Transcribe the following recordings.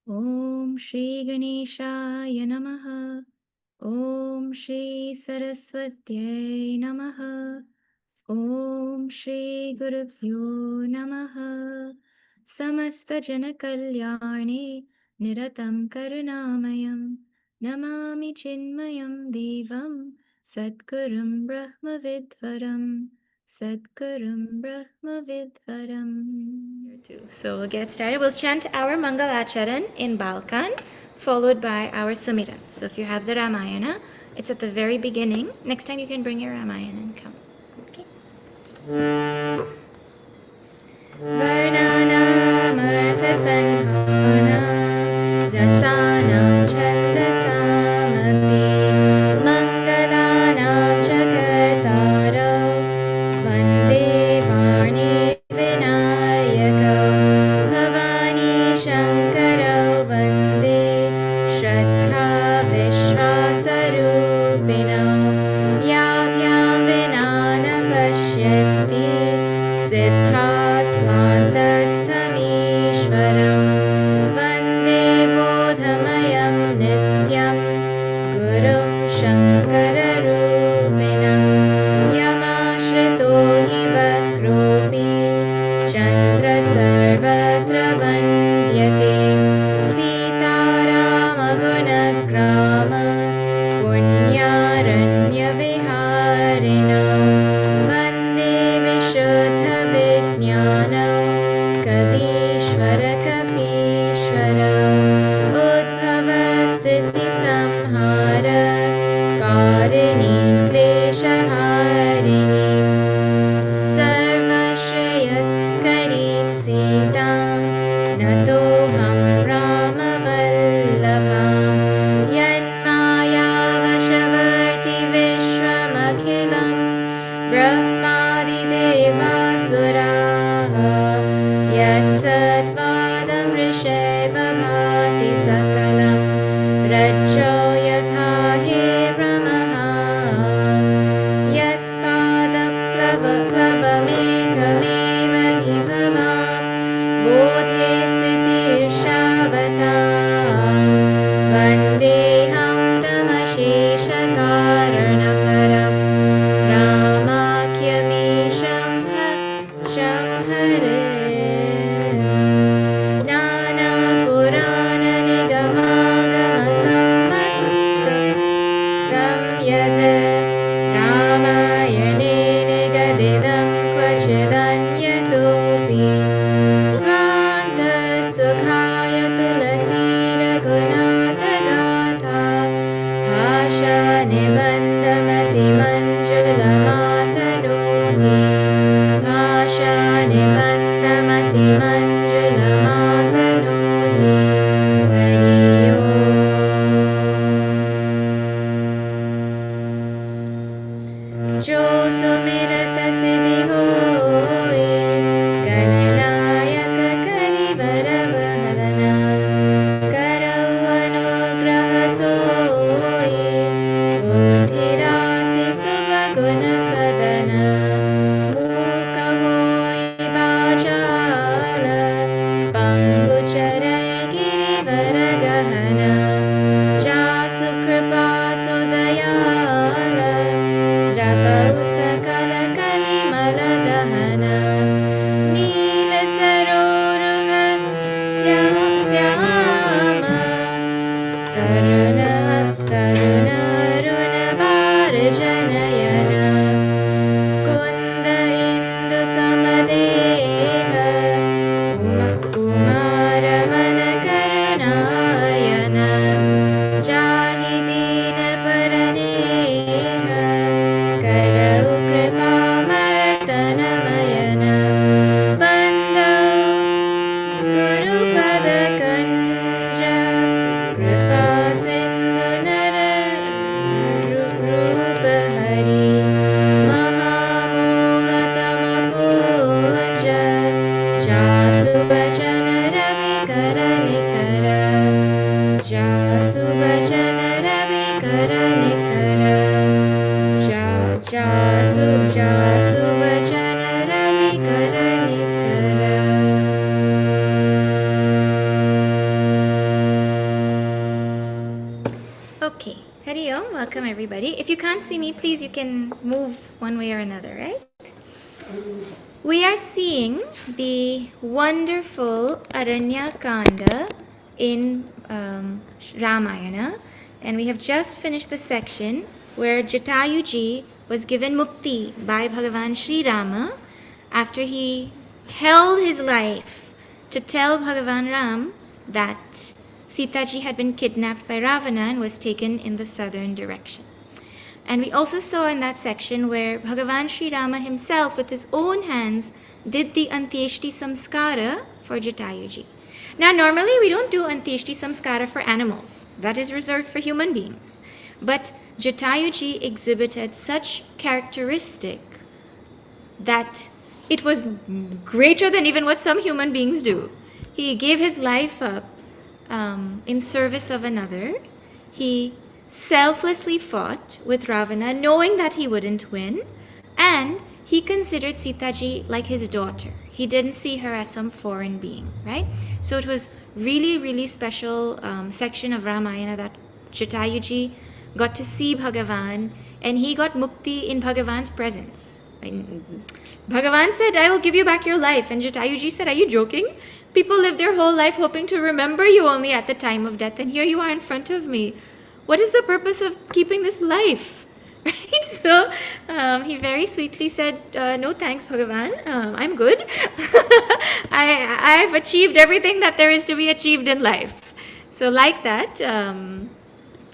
Om Shri Ganeshaya Namaha. Om Shri Saraswatyai Namaha. Om Shri Gurubhyo Namaha. Samasta Janakalyane Niratam Karunamayam Namami Chinmayam Devam Sadgurum Brahma Vidvaram Sadgurum Brahma Vidvaram. So we'll get started. We'll chant our Mangalacharan in Balkan, followed by our Sumiran. So if you have the Ramayana, it's at the very beginning. Next time you can bring your Ramayana and come. Okay. Varnanamarthasanghana rasanam chandasamapi mangalanam jagartaro vande varni vinayako bhavani shankaro vande shraddha vishvasarupino yabhyam vinana pashyanti siddha स्वान्तस्थमीश्वरं वन्दे बोधमयं नित्यं गुरुं शङ्कररूपिणं यमाश्रितो हि वक्रोऽपि चन्द्रसर्वत्र वन्द्यते सीतारामगुणग्राम पुण्यारण्यविहारिणो वन्दे विशुद्धविज्ञानो कवीश्वर उद्भवस्थितिसंहार कारिणीं क्लेशहारिणीं सर्वश्रेयस्करीं सीतां नतोऽहं रामवल्लभां यन्मायावशवर्ति विश्वमखिलं ब्रह्मादिदेवासुराः यत्सत्त्वादं ऋषैव भाति सकलं रज्जो यथा हेमः यत्पादप्लवमेकमेव हि भवां बोधे स्थितिर्षावतां वन्देऽहं तमशेषकारणपरं रामाख्यमीशं हरे नानापुराणनिगमागमसम्मतं यद् रामायणे निगदितं क्वचिदन्यतोऽपि स्वान्तसुखाय तुलसीरघुनाथगाथा भाषानिबन्धमतिमञ्जुलमातनोति भाषानिबन्धमतिमञ्जुलमातनोति हरि ओम् जो सुमिरत सिद्धि होय गणनायक करिवर बहरना करौ अनुग्रह सोय बुद्धिरासि सुबगुण सदन मूक होय वाचाल पंगुचरै गिरिवर गहन जासु कृपा सुदयाल रवौ सकल कलिमल welcome everybody. If you can't see me, please you can move one way or another, right? We are seeing the wonderful Aranya Kanda in Ramayana, and we have just finished the section where Jatayuji was given mukti by Bhagavan Sri Rama after he held his life to tell Bhagavan Ram that Sitaji had been kidnapped by Ravana and was taken in the southern direction. And we also saw in that section where Bhagavan Sri Rama himself with his own hands did the Antyeshti Samskara for Jatayuji. Now normally we don't do Antyeshti Samskara for animals. That is reserved for human beings. But Jatayuji exhibited such characteristic that it was greater than even what some human beings do. He gave his life up in service of another. He selflessly fought with Ravana, knowing that he wouldn't win, and he considered Sitaji like his daughter. He didn't see her as some foreign being, right? So it was really, really special section of Ramayana that Jatayuji got to see Bhagavan, and he got mukti in Bhagavan's presence. Bhagavan said, I will give you back your life. And Jatayuji said, are you joking? People live their whole life hoping to remember you only at the time of death, and here you are in front of me. What is the purpose of keeping this life? Right? So he very sweetly said, no thanks, Bhagavan. I'm good. I've achieved everything that there is to be achieved in life. So like that,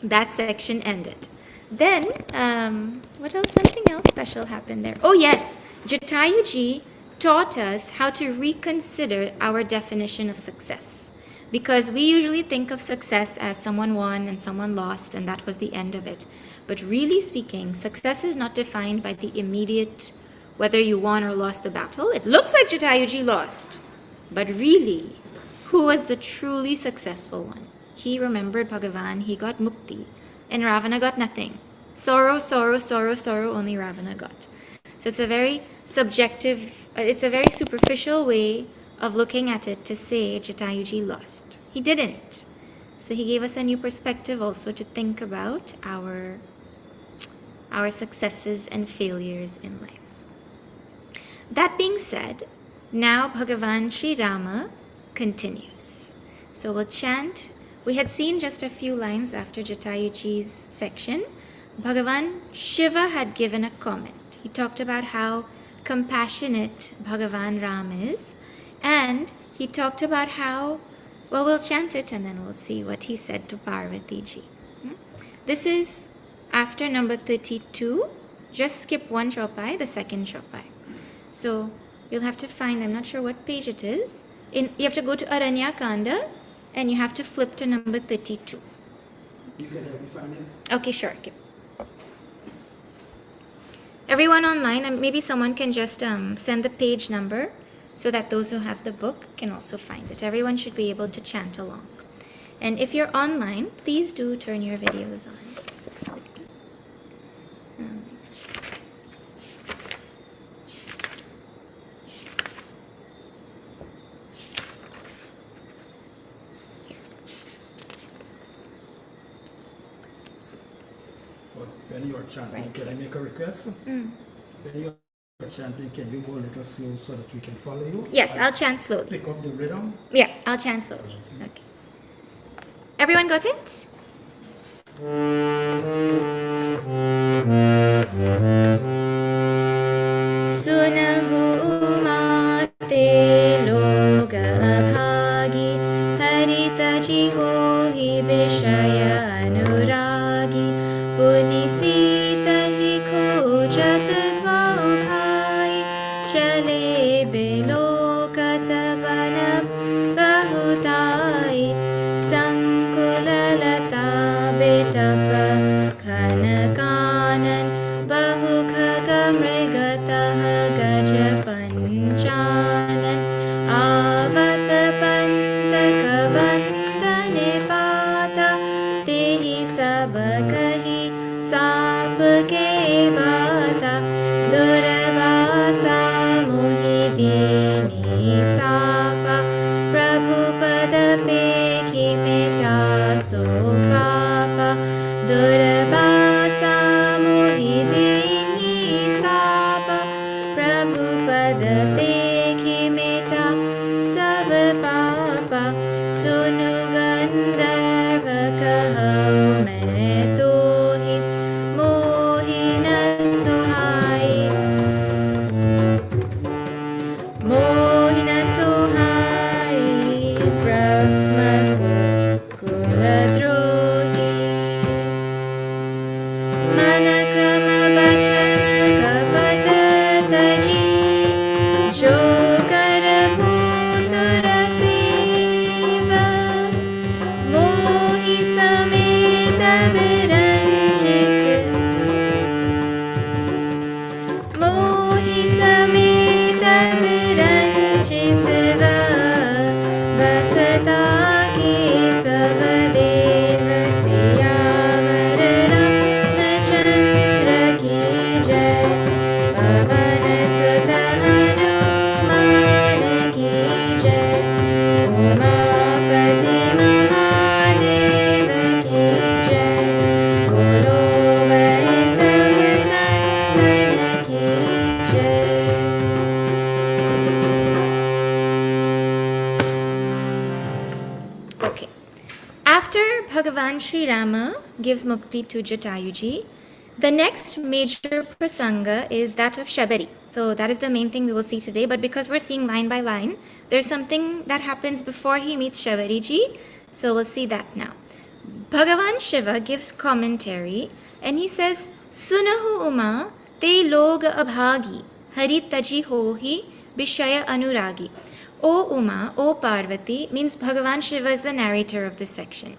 that section ended. Then, what else? Something else special happened there. Oh yes, Jatayuji taught us how to reconsider our definition of success. Because we usually think of success as someone won and someone lost, and that was the end of it. But really speaking, success is not defined by the immediate, whether you won or lost the battle. It looks like Jatayuji lost. But really, who was the truly successful one? He remembered Bhagavan, he got mukti, and Ravana got nothing. Sorrow, sorrow, sorrow, sorrow, only Ravana got. So it's a very subjective, it's a very superficial way of looking at it to say Jatayuji lost. He didn't. So he gave us a new perspective also to think about our successes and failures in life. That being said, now Bhagavan Sri Rama continues. So we'll chant. We had seen just a few lines after Jatayuji's section. Bhagavan Shiva had given a comment. He talked about how compassionate Bhagavan Ram is, and he talked about how, well, we'll chant it and then we'll see what he said to Parvati ji. This is after number 32. Just skip one chopai, the second chopai. So you'll have to find, I'm not sure what page it is. You have to go to Aranya Kanda and you have to flip to number 32. You can help me find it? Okay, sure. Okay. Everyone online, and maybe someone can just send the page number so that those who have the book can also find it. Everyone should be able to chant along. And if you're online, please do turn your videos on. When you are chanting, Right. can I make a request? When you are chanting, can you go a little slow so that we can follow you? Yes, I'll chant slowly. Pick up the rhythm. Yeah, I'll chant slowly. Okay. Everyone got it? Sunahu mate loga bhagi harita ji hohi bishaya anuragi puni sita hi khojat dvau bhai chale belokat banam bahutai sankulalata betapa khanakanan bahukhagamrigatah gajapanchanan avatapantaka bandhanipata tehi sab kahi saap ke bata durvasa muhidini sapa prabhupada pekhi meta so papa durvasa Prabhupad पेखि मिटा सब पापा सुनु गंधर्व कहूँ मैं तो ही मोहि न सुहाई मोहि न सुहाई ब्रह्म कुलद्रोही मन क्रम बचन कपट तजी जो कर भूसुर सेव मोहि समेत विरंजिस मोहि समेत विरंजिस बसता के सब देव सियावर रामचंद्र की जय पवन सुत हनुमान की जय उमापति महादेव की जय बोलो भाई सब संतन की जय. Okay. After Bhagavan Sri Rama gives mukti to Jatayuji, the next major prasanga is that of Shabari. So that is the main thing we will see today. But because we're seeing line by line, there's something that happens before he meets Shabariji. So we'll see that now. Bhagavan Shiva gives commentary and he says, Sunahu Uma te log abhagi hari taji hohi bishaya anuragi. O Uma, O Parvati, means Bhagavan Shiva is the narrator of this section.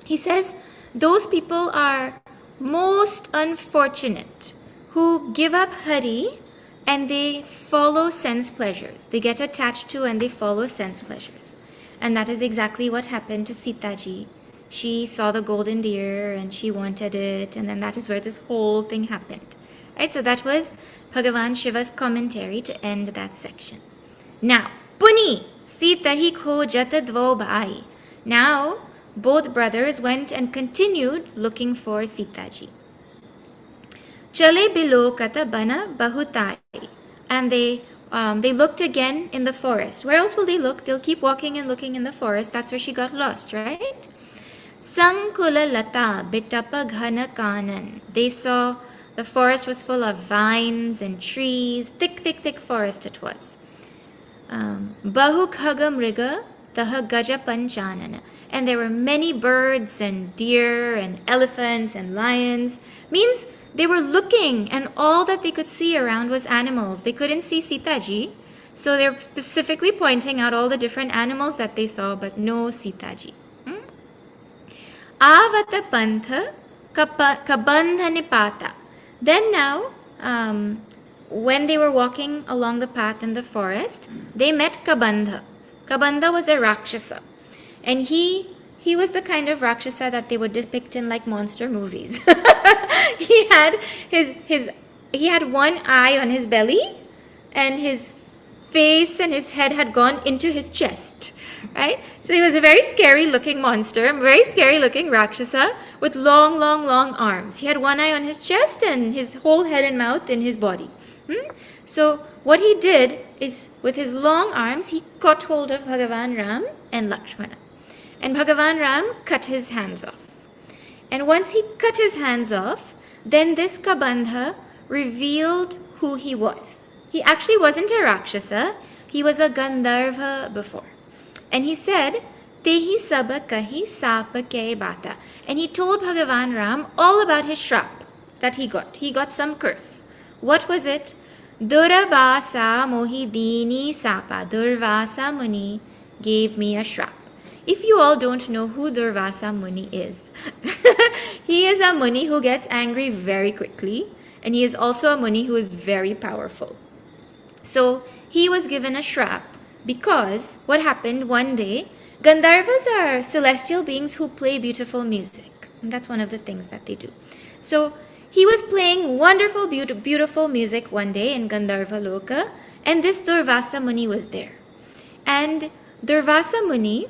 He says, those people are most unfortunate who give up Hari and they follow sense pleasures. They get attached to and they follow sense pleasures. And that is exactly what happened to Sitaji. She saw the golden deer and she wanted it, and then that is where this whole thing happened. Right? So that was Bhagavan Shiva's commentary to end that section. Now, Puni Sita hi khojat dvo bhai. Now, both brothers went and continued looking for Sitaji. Chale bilokata bana bahutai. And they looked again in the forest. Where else will they look? They'll keep walking and looking in the forest. That's where she got lost, right? Sankula lata bitapa ghana kanan. They saw the forest was full of vines and trees. Thick, thick, thick forest it was. Bahu khagam riga taha gaja panchanana. And there were many birds and deer and elephants and lions. Means they were looking and all that they could see around was animals. They couldn't see Sitaji. So they're specifically pointing out all the different animals that they saw, but no Sitaji. Avata pantha kabandha nipata. Then now, when they were walking along the path in the forest, they met Kabandha. Kabandha was a Rakshasa. And he was the kind of Rakshasa that they would depict in like monster movies. he had one eye on his belly, and his face and his head had gone into his chest. Right? So he was a very scary looking monster, a very scary looking Rakshasa with long, long, long arms. He had one eye on his chest and his whole head and mouth in his body. So what he did is, with his long arms, he caught hold of Bhagavan Ram and Lakshmana. And Bhagavan Ram cut his hands off. And once he cut his hands off, then this Kabandha revealed who he was. He actually wasn't a Rakshasa. He was a Gandharva before. And he said, Tehi saba kahi sapa ke bata. And he told Bhagavan Ram all about his shrap that he got. He got some curse. What was it? Durvasa mohidini sapa. Durvasa Muni gave me a shrap. If you all don't know who Durvasa Muni is, he is a Muni who gets angry very quickly. And he is also a Muni who is very powerful. So he was given a shrap because what happened one day, Gandharvas are celestial beings who play beautiful music. And that's one of the things that they do. So he was playing wonderful, beautiful music one day in Gandharva Loka, and this Durvasa Muni was there. And Durvasa Muni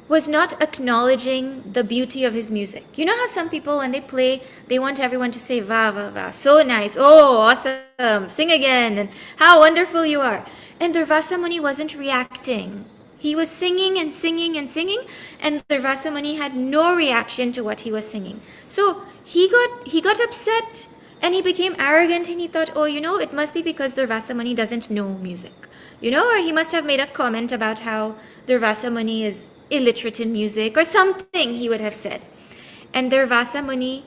was not acknowledging the beauty of his music. You know how some people, when they play, they want everyone to say, "Va, va, va, so nice, oh, awesome, sing again, and how wonderful you are." And Durvasa Muni wasn't reacting. He was singing and singing and singing, and Durvasa Muni had no reaction to what he was singing. So he got upset, and he became arrogant, and he thought, oh, it must be because Durvasa Muni doesn't know music. Or he must have made a comment about how Durvasa Muni is illiterate in music or something, he would have said. And Durvasa Muni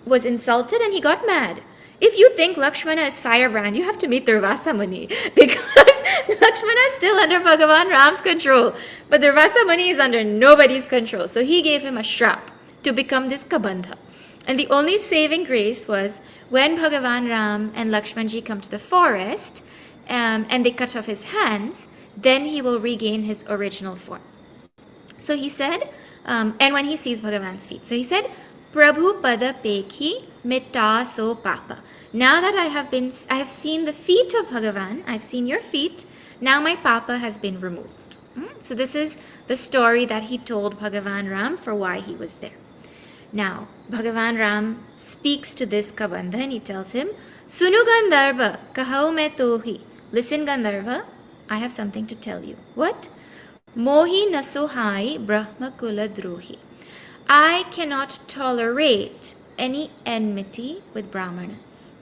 was insulted, and he got mad. If you think Lakshmana is firebrand, you have to meet Durvasa Muni, because Lakshmana is still under Bhagavan Ram's control, but Durvasa Muni is under nobody's control. So he gave him a strap to become this Kabandha. And the only saving grace was when Bhagavan Ram and Lakshmanji come to the forest, and they cut off his hands, then he will regain his original form. So he said, and when he sees Bhagavan's feet, so he said, Prabhu pada pekhi mita so papa. Now that I have seen the feet of Bhagavan, I've seen your feet, now my papa has been removed. So this is the story that he told Bhagavan Ram for why he was there. Now, Bhagavan Ram speaks to this Kabandha and he tells him, Sunu Gandharva, kahau me tohi. Listen, Gandharva, I have something to tell you. What? Mohi nasohai brahma kula drohi. I cannot tolerate any enmity with Brahmanas.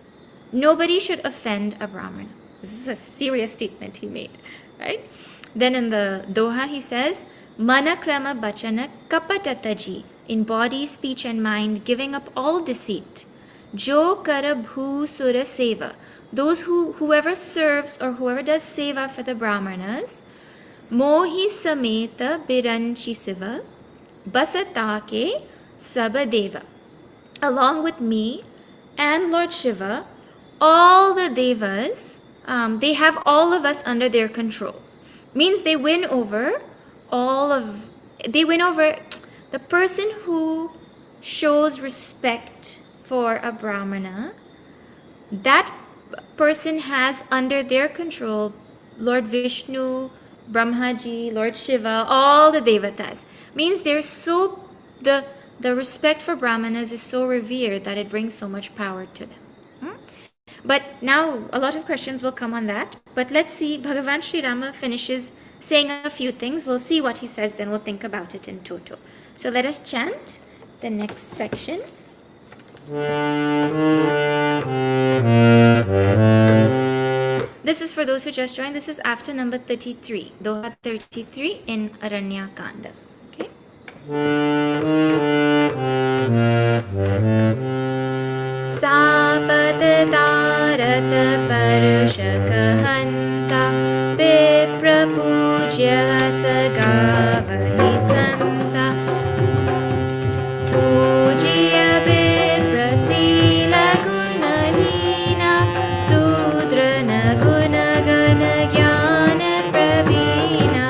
Nobody should offend a Brahmana. This is a serious statement he made, right? Then in the Doha he says, Manakrama bachana kapatataji, in body, speech and mind, giving up all deceit. Jo kara bhu sura seva, whoever serves or whoever does seva for the Brahmanas, mohi sameta biranchi siva, basatake sabadeva. Along with me and Lord Shiva, all the devas, they have all of us under their control. Means they win over the person who shows respect for a Brahmana. That person has under their control Lord Vishnu, Brahmaji, Lord Shiva, all the devatas. Means the respect for Brahmanas is so revered that it brings so much power to them. But now a lot of questions will come on that. But let's see, Bhagavan Sri Rama finishes saying a few things. We'll see what he says, then we'll think about it in toto. So let us chant the next section. This is for those who just joined. This is after number 33, Doha 33 in Aranya Kanda. Okay. Sapat tarat parushakahanta viprapujya sagavahi santa pujiya viprasila gunahina sudrana gunagana jnana pravina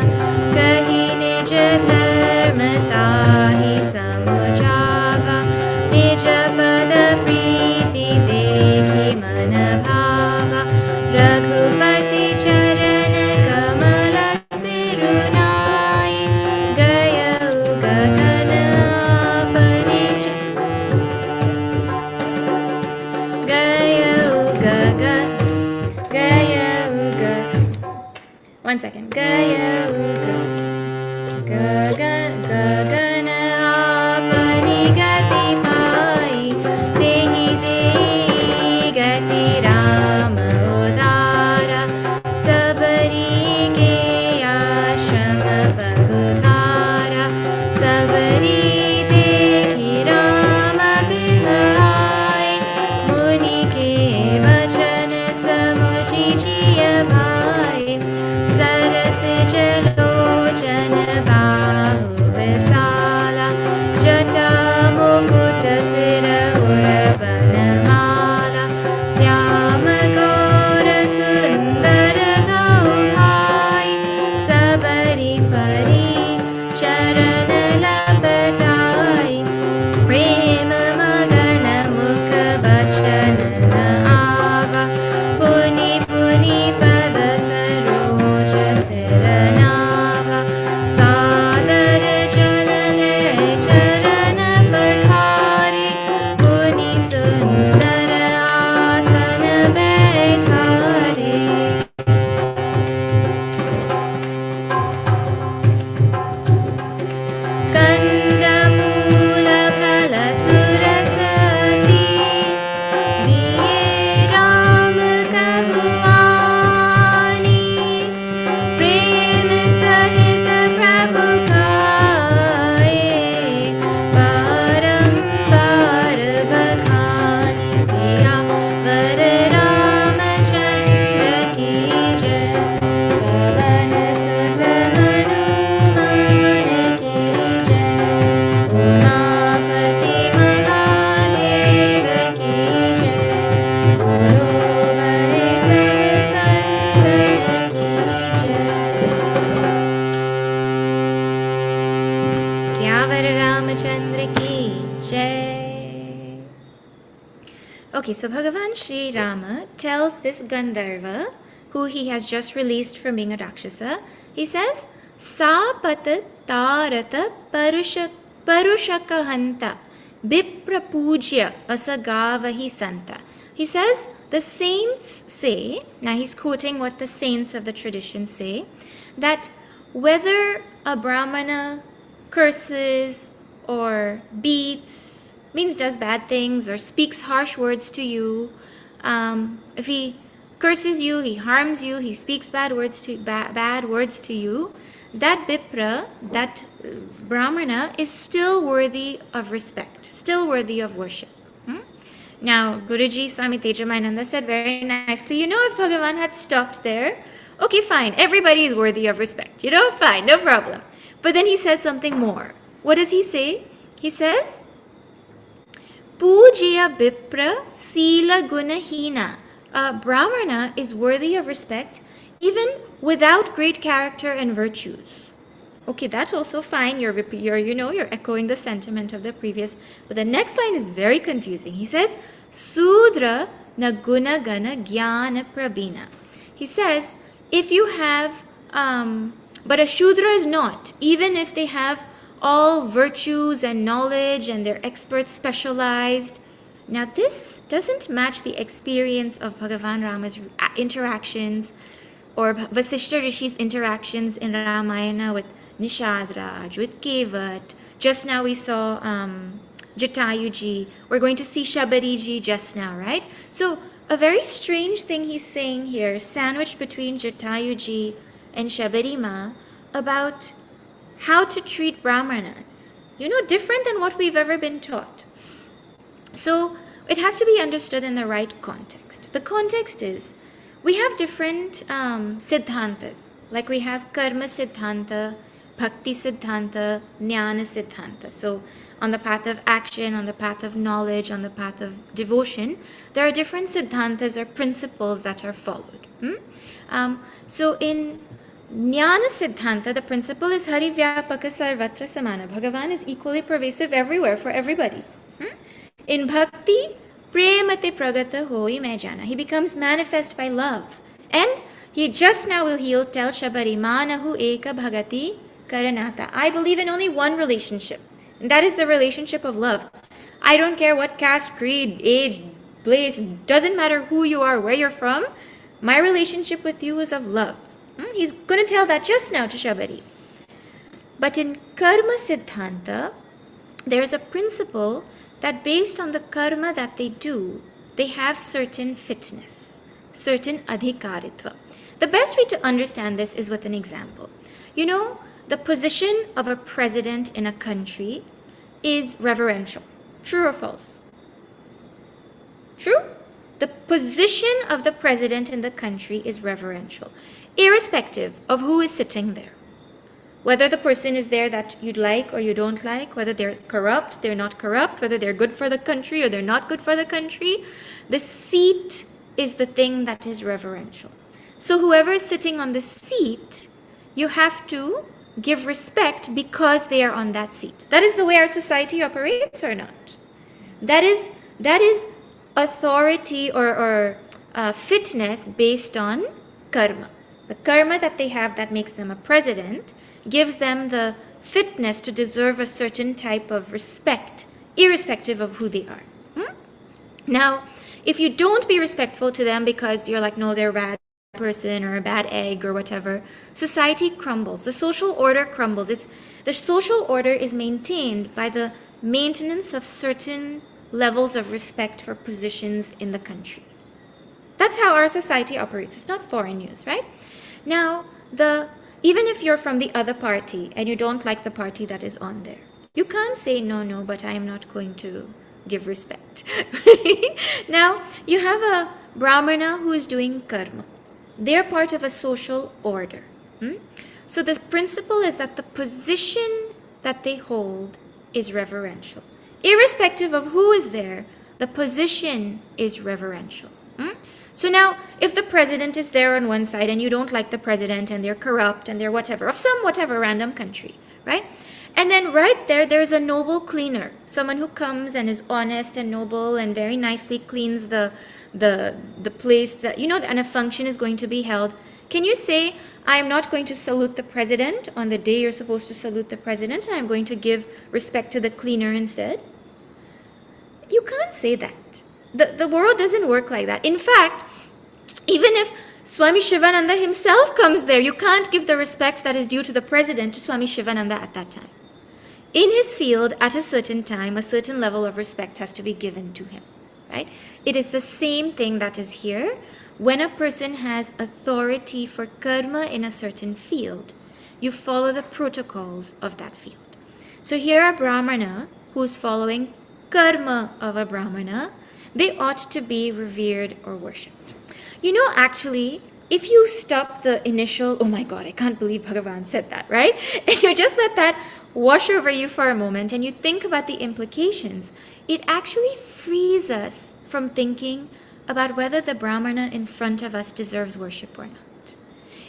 kahi nija dharmatahi samujava nija pada priti dekhi manabhava raghupati charana kamala sirunai gaya ugagana panisha gaya ugaga gaya uga 1 second gaya uga gagana apani gati pai tehi dehi gati rama udara sabari ke ashrama pagudhara sabari dekhi rama grihai muni ke vachan samuchi jiya bhai saras jalochana bahu visal so Bhagavan Sri Rama tells this Gandharva, who he has just released from being a Rakshasa, he says, Sapata tarata parushakahanta biprapujya asagavahi santa. He says, the saints say, now he's quoting what the saints of the tradition say, that whether a Brahmana curses or beats, means does bad things or speaks harsh words to you, if he curses you, he harms you, he speaks bad words to you, that Bipra, that Brahmana is still worthy of respect, still worthy of worship. Now, Guruji Swami Tejamananda said very nicely, if Bhagavan had stopped there, okay, fine, everybody is worthy of respect, fine, no problem. But then he says something more. What does he say? He says, Pujya Bipra Sila Gunahina. A Brahmana is worthy of respect even without great character and virtues. Okay, that's also fine. You're echoing the sentiment of the previous. But the next line is very confusing. He says, Sudra na guna gana jnana prabina. He says, if you have, but a Shudra is not, even if they have all virtues and knowledge and they're experts specialized. Now this doesn't match the experience of Bhagavan Rama's interactions or Vasishta Rishi's interactions in Ramayana with Nishadraj, with Kevat. Just now we saw Jatayuji. We're going to see Shabari just now, right? So a very strange thing he's saying here, sandwiched between Jatayuji and Shabari Ma, about how to treat Brahmanas. Different than what we've ever been taught. So it has to be understood in the right context. The context is, we have different siddhantas. Like we have karma siddhanta, bhakti siddhanta, jnana siddhanta. So on the path of action, on the path of knowledge, on the path of devotion, there are different siddhantas or principles that are followed. So in Jnana Siddhanta, the principle is Hari Vyapaka Sarvatra Samana. Bhagavan is equally pervasive everywhere for everybody. In Bhakti, Premate Pragata Hoi Maijana. He becomes manifest by love. And he just now he'll tell Shabari, Manahu Eka Bhagati Karanata. I believe in only one relationship. And that is the relationship of love. I don't care what caste, creed, age, place, doesn't matter who you are, where you're from. My relationship with you is of love. He's going to tell that just now to Shabari. But in Karma Siddhanta, there's a principle that based on the karma that they do, they have certain fitness, certain adhikaritva. The best way to understand this is with an example. The position of a president in a country is reverential. True or false? True? The position of the president in the country is reverential, irrespective of who is sitting there. Whether the person is there that you'd like or you don't like, whether they're corrupt, they're not corrupt, whether they're good for the country or they're not good for the country, the seat is the thing that is reverential. So whoever is sitting on the seat, you have to give respect because they are on that seat. That is the way our society operates or not? That is authority or fitness based on karma. The karma that they have that makes them a president gives them the fitness to deserve a certain type of respect, irrespective of who they are. Now, if you don't be respectful to them because you're like, no, they're a bad person or a bad egg or whatever, society crumbles. The social order crumbles. The social order is maintained by the maintenance of certain levels of respect for positions in the country. That's how our society operates. It's not foreign news, right? Now, even if you're from the other party and you don't like the party that is on there, you can't say, no, but I am not going to give respect. Now, you have a Brahmana who is doing karma. They're part of a social order. So the principle is that the position that they hold is reverential. Irrespective of who is there, the position is reverential. So now, if the president is there on one side and you don't like the president and they're corrupt and they're whatever, of some whatever random country, right? And then right there's a noble cleaner, someone who comes and is honest and noble and very nicely cleans the place that, and a function is going to be held. Can you say, I'm not going to salute the president on the day you're supposed to salute the president, and I'm going to give respect to the cleaner instead? You can't say that. The world doesn't work like that. In fact, even if Swami Shivananda himself comes there, you can't give the respect that is due to the president to Swami Shivananda at that time. In his field, at a certain time, a certain level of respect has to be given to him, right? It is the same thing that is here. When a person has authority for karma in a certain field, you follow the protocols of that field. So here a Brahmana who's following karma of a Brahmana, they ought to be revered or worshipped. Actually, if you stop the initial, oh my God, I can't believe Bhagavan said that, right? And you just let that wash over you for a moment and you think about the implications, it actually frees us from thinking about whether the Brahmana in front of us deserves worship or not.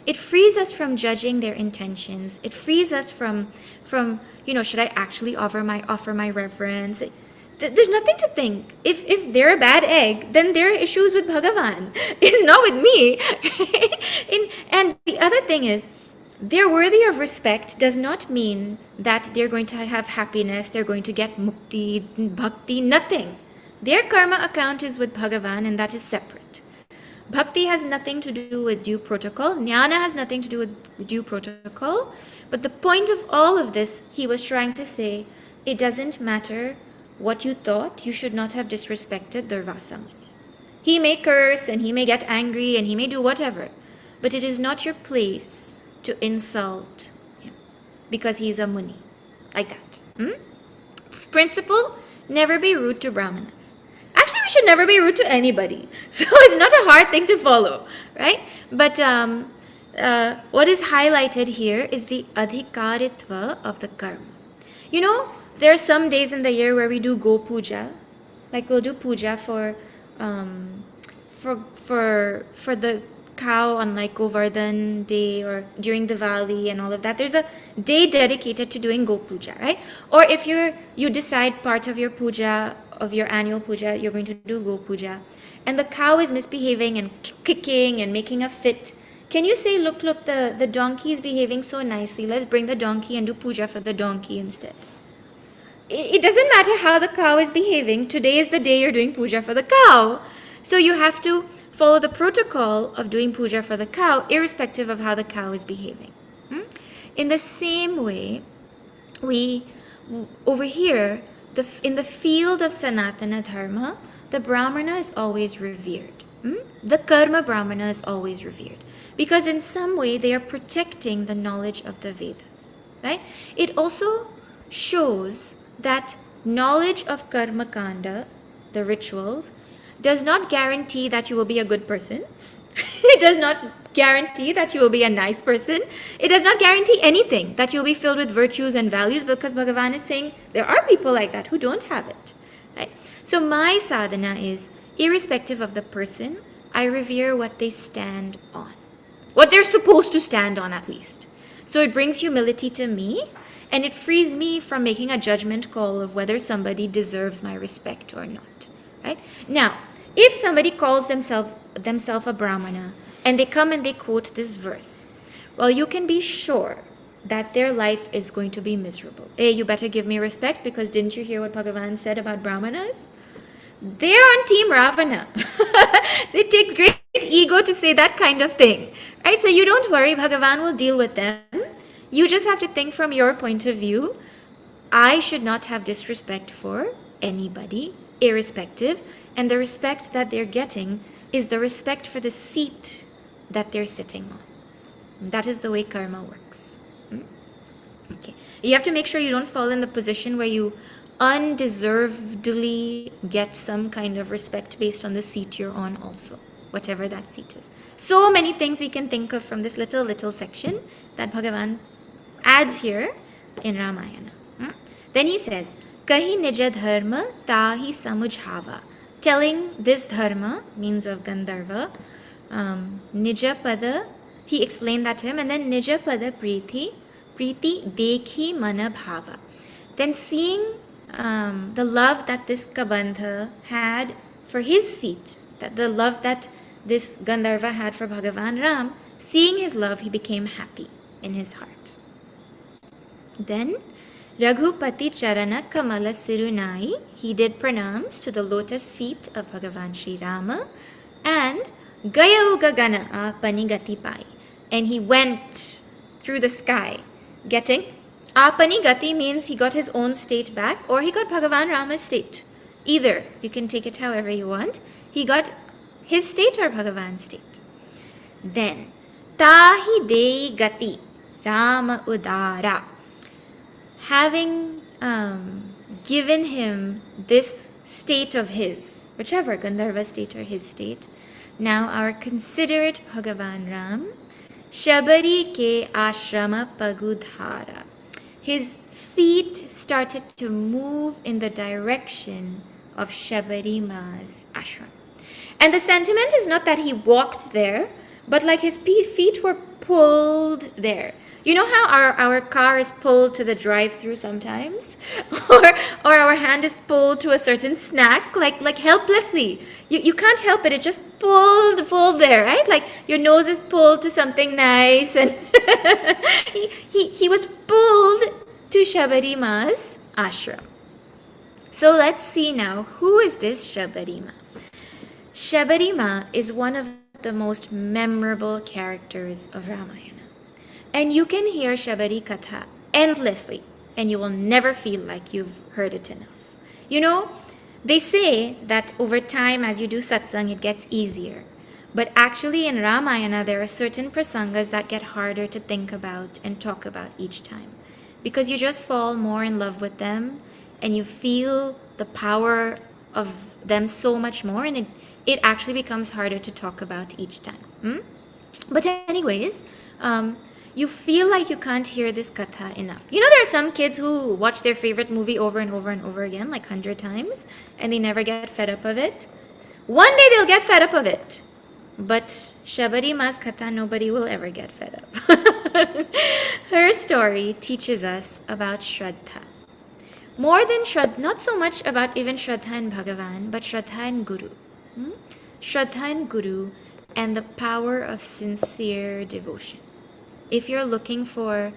It frees us from judging their intentions. It frees us from should I actually offer my reverence? There's nothing to think. If they're a bad egg, then there are issues with Bhagavan. It's not with me. And the other thing is, they're worthy of respect does not mean that they're going to have happiness, they're going to get mukti, bhakti, nothing. Their karma account is with Bhagavan, and that is separate. Bhakti has nothing to do with due protocol. Jnana has nothing to do with due protocol. But the point of all of this, he was trying to say, it doesn't matter what you thought, you should not have disrespected Durvasa Muni. He may curse and he may get angry and he may do whatever, but it is not your place to insult him because he is a Muni. Like that. Principle, never be rude to Brahmanas. Actually, we should never be rude to anybody. So it's not a hard thing to follow, right? But what is highlighted here is the adhikaritva of the karma. There are some days in the year where we do go puja, like we'll do puja for the cow on like Govardhan day or during Diwali and all of that. There's a day dedicated to doing go puja, right? Or if you decide part of your puja, of your annual puja, you're going to do go puja, and the cow is misbehaving and kicking and making a fit. Can you say, look, the donkey is behaving so nicely. Let's bring the donkey and do puja for the donkey instead. It doesn't matter how the cow is behaving. Today is the day you're doing puja for the cow. So you have to follow the protocol of doing puja for the cow, irrespective of how the cow is behaving. In the same way, over here, in the field of Sanatana Dharma, the Brahmana is always revered. The Karma Brahmana is always revered. Because in some way, they are protecting the knowledge of the Vedas. Right? It also shows that knowledge of Karma Kanda, the rituals, does not guarantee that you will be a good person. It does not guarantee that you will be a nice person. It does not guarantee anything, that you'll be filled with virtues and values, because Bhagavan is saying there are people like that who don't have it. Right? So my sadhana is, irrespective of the person, I revere what they stand on. What they're supposed to stand on, at least. So it brings humility to me, and it frees me from making a judgment call of whether somebody deserves my respect or not. Right? Now, if somebody calls themselves a Brahmana and they come and they quote this verse, well, you can be sure that their life is going to be miserable. Hey, you better give me respect, because didn't you hear what Bhagavan said about Brahmanas? They're on Team Ravana. It takes great ego to say that kind of thing. Right? So you don't worry, Bhagavan will deal with them. You just have to think from your point of view. I should not have disrespect for anybody, irrespective, and the respect that they're getting is the respect for the seat that they're sitting on. That is the way karma works. Okay. You have to make sure you don't fall in the position where you undeservedly get some kind of respect based on the seat you're on also, whatever that seat is. So many things we can think of from this little section that Bhagavan adds here in Ramayana. Then he says, Kahi nija dharma tahi samujhava. Telling this dharma, means of Gandharva, nija pada, he explained that to him, and then nija pada priti Priti dekhi mana bhava. Then seeing the love that this Kabandha had for his feet, that the love that this Gandharva had for Bhagavan Ram, seeing his love, he became happy in his heart. Then Raghupati Charana Kamala Sirunai, he did pranams to the lotus feet of Bhagavan Sri Rama, and Gaya Gagana Apani Gati Pai, and he went through the sky, getting Apani Gati means he got his own state back, or he got Bhagavan Rama's state. Either, you can take it however you want. He got his state or Bhagavan's state. Then Tahi Dei Gati Rama Udara, having given him this state of his, whichever Gandharva state or his state, now our considerate Bhagavan Ram, Shabari ke ashrama pagudhara, his feet started to move in the direction of Shabari Ma's ashram. And the sentiment is not that he walked there, but like his feet were pulled there. You know how our car is pulled to the drive-through sometimes? or our hand is pulled to a certain snack, like helplessly. You can't help it, it just pulled there, right? Like your nose is pulled to something nice, and he was pulled to Shabari Ma's ashram. So let's see now, who is this Shabari Ma? Shabari Ma is one of the most memorable characters of Ramayana. And you can hear Shabari Katha endlessly, and you will never feel like you've heard it enough. You know, they say that over time, as you do satsang, it gets easier. But actually in Ramayana, there are certain prasangas that get harder to think about and talk about each time. Because you just fall more in love with them, and you feel the power of them so much more, and it actually becomes harder to talk about each time. But anyways, you feel like you can't hear this katha enough. You know, there are some kids who watch their favorite movie over and over and over again, like 100 times, and they never get fed up of it. One day they'll get fed up of it. But Shabari Ma's katha, nobody will ever get fed up. Her story teaches us about Shraddha. More than Shraddha, not so much about even Shraddha and Bhagavan, but Shraddha and Guru. Shraddha and Guru and the power of sincere devotion. If you're looking for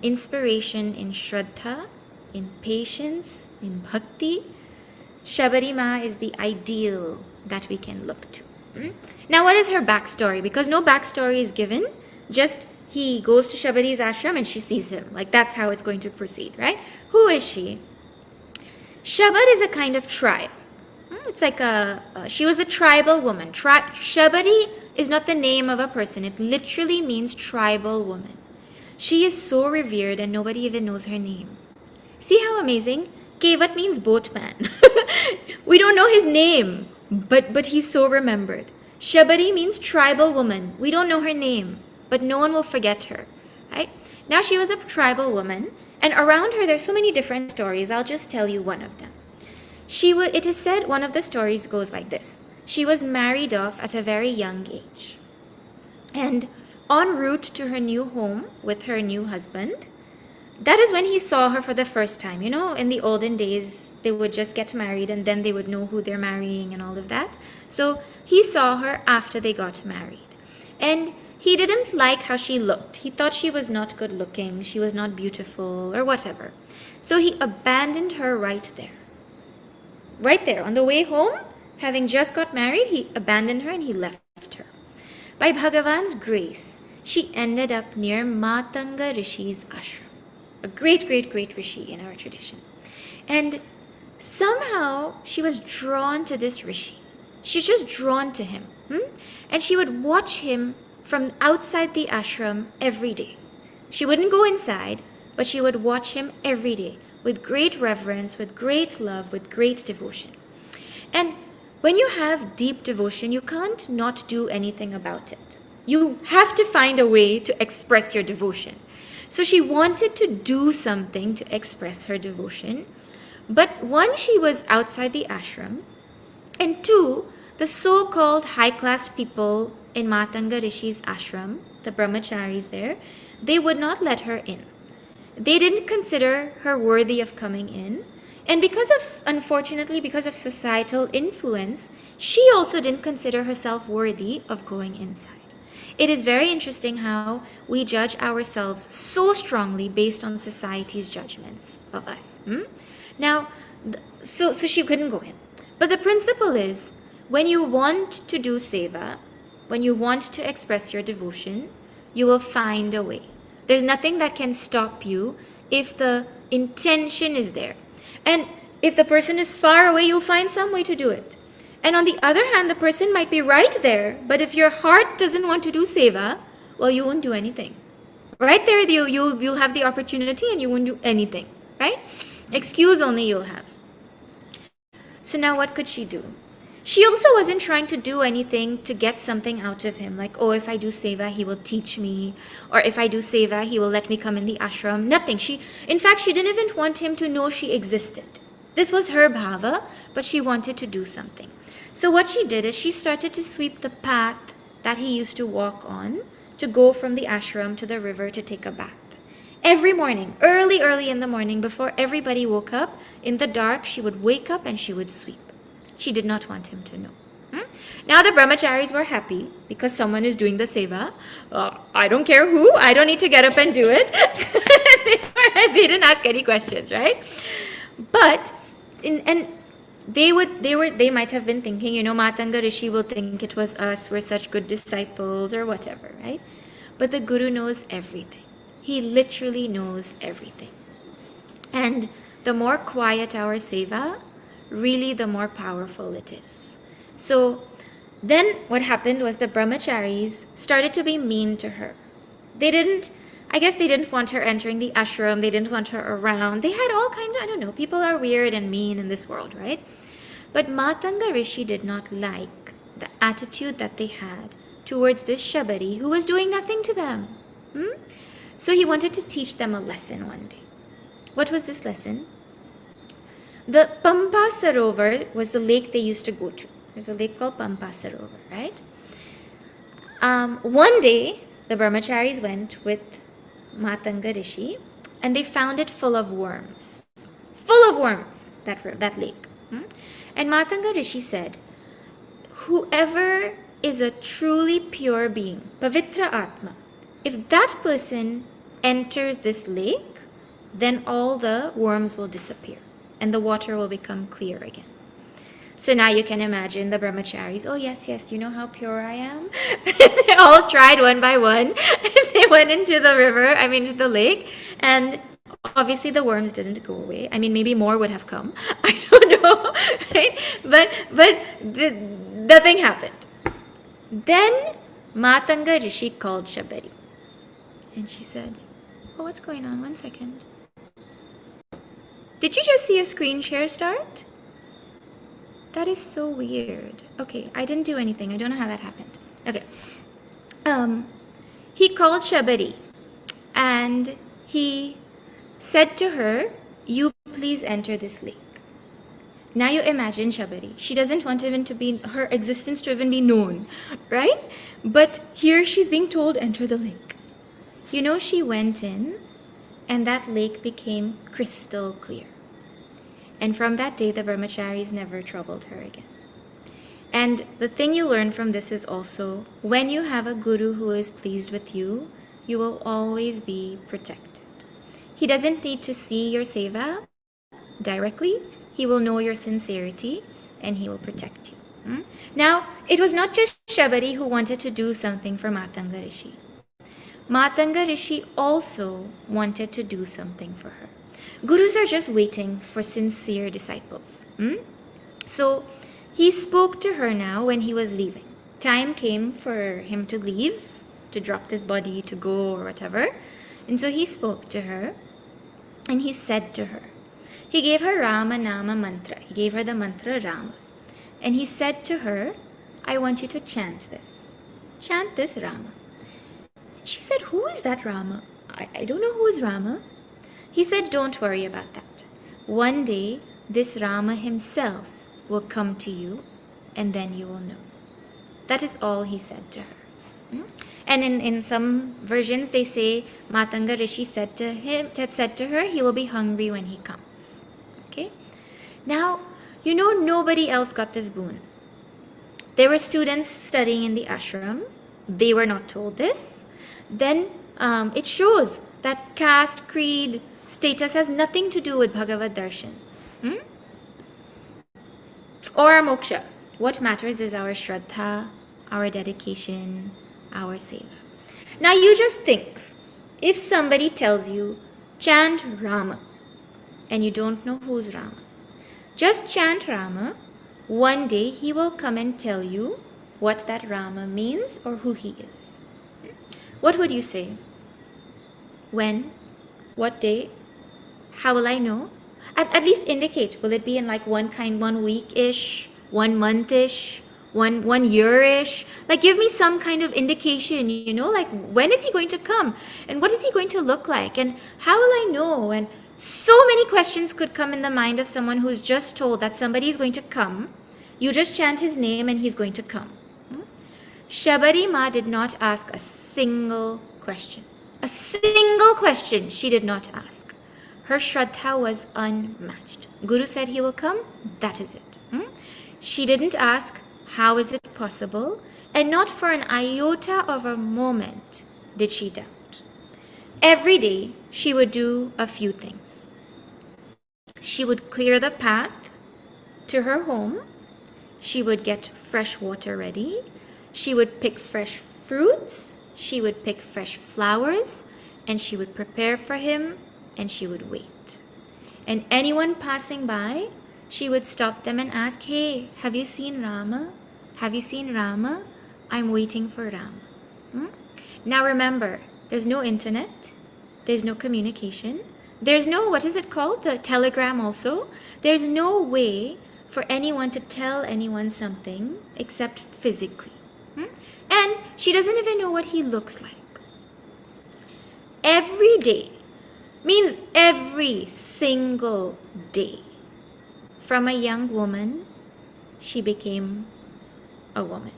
inspiration in Shraddha, in patience, in Bhakti, Shabari Ma is the ideal that we can look to. Now, what is her backstory? Because no backstory is given, just he goes to Shabari's ashram and she sees him. Like, that's how it's going to proceed, right? Who is she? Shabar is a kind of tribe. It's like she was a tribal woman. Shabari is not the name of a person. It literally means tribal woman. She is so revered and nobody even knows her name. See how amazing? Kevat means boatman. We don't know his name, but he's so remembered. Shabari means tribal woman. We don't know her name, but no one will forget her, right? Now she was a tribal woman, and around her there's so many different stories. I'll just tell you one of them. It is said one of the stories goes like this. She was married off at a very young age. And en route to her new home with her new husband, that is when he saw her for the first time. You know, in the olden days, they would just get married and then they would know who they're marrying and all of that. So he saw her after they got married. And he didn't like how she looked. He thought she was not good looking, she was not beautiful or whatever. So he abandoned her right there. Right there, on the way home, having just got married, he abandoned her and he left her. By Bhagavan's grace, she ended up near Matanga Rishi's ashram, a great Rishi in our tradition. And somehow she was drawn to this Rishi. She's just drawn to him. And she would watch him from outside the ashram every day. She wouldn't go inside, but she would watch him every day with great reverence, with great love, with great devotion. And when you have deep devotion, you can't not do anything about it. You have to find a way to express your devotion. So she wanted to do something to express her devotion. But one, she was outside the ashram. And two, the so-called high-class people in Matanga Rishi's ashram the brahmacharis there, they would not let her in. They didn't consider her worthy of coming in. And unfortunately, because of societal influence, she also didn't consider herself worthy of going inside. It is very interesting how we judge ourselves so strongly based on society's judgments of us. Now, so she couldn't go in. But the principle is, when you want to do seva, when you want to express your devotion, you will find a way. There's nothing that can stop you if the intention is there. And if the person is far away, you'll find some way to do it. And on the other hand, the person might be right there, but if your heart doesn't want to do seva, well, you won't do anything. Right there, you'll have the opportunity and you won't do anything, right? Excuse only you'll have. So now what could she do? She also wasn't trying to do anything to get something out of him, like, oh, if I do seva, he will teach me, or if I do seva, he will let me come in the ashram. Nothing. In fact, she didn't even want him to know she existed. This was her bhava, but she wanted to do something. So what she did is she started to sweep the path that he used to walk on to go from the ashram to the river to take a bath. Every morning, early in the morning, before everybody woke up, in the dark, she would wake up and she would sweep. She did not want him to know. Now the brahmacharis were happy because someone is doing the seva. I don't care who. I don't need to get up and do it. They didn't ask any questions, right? But they might have been thinking, Matanga Rishi will think it was us. We're such good disciples or whatever, right? But the Guru knows everything. He literally knows everything. And the more quiet our seva, really the more powerful it is. So then what happened was the brahmacharis started to be mean to her. They didn't want her entering the ashram. They didn't want her around. They had all kinds of, I don't know, people are weird and mean in this world, right? But Matanga Rishi did not like the attitude that they had towards this Shabari who was doing nothing to them. So he wanted to teach them a lesson one day. What was this lesson? The Pampa Sarovar was the lake they used to go to. There's a lake called Pampa Sarovar, right? One day, the brahmacharis went with Matanga Rishi and they found it full of worms. Full of worms, that lake. And Matanga Rishi said, whoever is a truly pure being, Pavitra Atma, if that person enters this lake, then all the worms will disappear and the water will become clear again. So now you can imagine the brahmacharis, oh yes, you know how pure I am? They all tried one by one. They went into the lake, and obviously the worms didn't go away. I mean, maybe more would have come. I don't know, right? But nothing happened. Then Matanga Rishi called Shabari. And she said, oh, what's going on? 1 second. Did you just see a screen share start? That is so weird. Okay, I didn't do anything. I don't know how that happened. Okay. He called Shabari and he said to her, you please enter this lake. Now you imagine Shabari. She doesn't want her existence to even be known, right? But here she's being told, enter the lake. She went in and that lake became crystal clear. And from that day, the brahmacharis never troubled her again. And the thing you learn from this is also, when you have a guru who is pleased with you, you will always be protected. He doesn't need to see your seva directly. He will know your sincerity and he will protect you. Now, it was not just Shabari who wanted to do something for Matanga Rishi. Matanga Rishi also wanted to do something for her. Gurus are just waiting for sincere disciples. So he spoke to her now when he was leaving. Time came for him to leave, to drop this body, to go or whatever. And so he spoke to her and he said to her, he gave her Rama Nama mantra. He gave her the mantra Rama. And he said to her, I want you to chant this. Chant this Rama. She said, who is that Rama? I don't know who is Rama. He said, don't worry about that. One day, this Rama himself will come to you and then you will know. That is all he said to her. And in some versions they say Matanga Rishi said to her, he will be hungry when he comes. Okay? Now, nobody else got this boon. There were students studying in the ashram. They were not told this. Then it shows that caste, creed, status has nothing to do with Bhagavad Darshan. Or our moksha. What matters is our shraddha, our dedication, our seva. Now you just think, if somebody tells you, chant Rama, and you don't know who's Rama, just chant Rama, one day he will come and tell you what that Rama means or who he is. What would you say? When? What day? How will I know? At least indicate. Will it be in like one week-ish, 1 month-ish, one year-ish? Like give me some kind of indication, like when is he going to come? And what is he going to look like? And how will I know? And so many questions could come in the mind of someone who's just told that somebody is going to come. You just chant his name and he's going to come. Shabari Ma did not ask a single question. A single question she did not ask. Her shraddha was unmatched. Guru said he will come, that is it. She didn't ask, how is it possible? And not for an iota of a moment did she doubt. Every day, she would do a few things. She would clear the path to her home. She would get fresh water ready. She would pick fresh fruits. She would pick fresh flowers. And she would prepare for him. And she would wait. And anyone passing by, she would stop them and ask, hey, have you seen Rama? Have you seen Rama? I'm waiting for Rama. Now remember, there's no internet. There's no communication. There's no, what is it called? The telegram also. There's no way for anyone to tell anyone something except physically. And she doesn't even know what he looks like. Every day means every single day. From a young woman, she became a woman.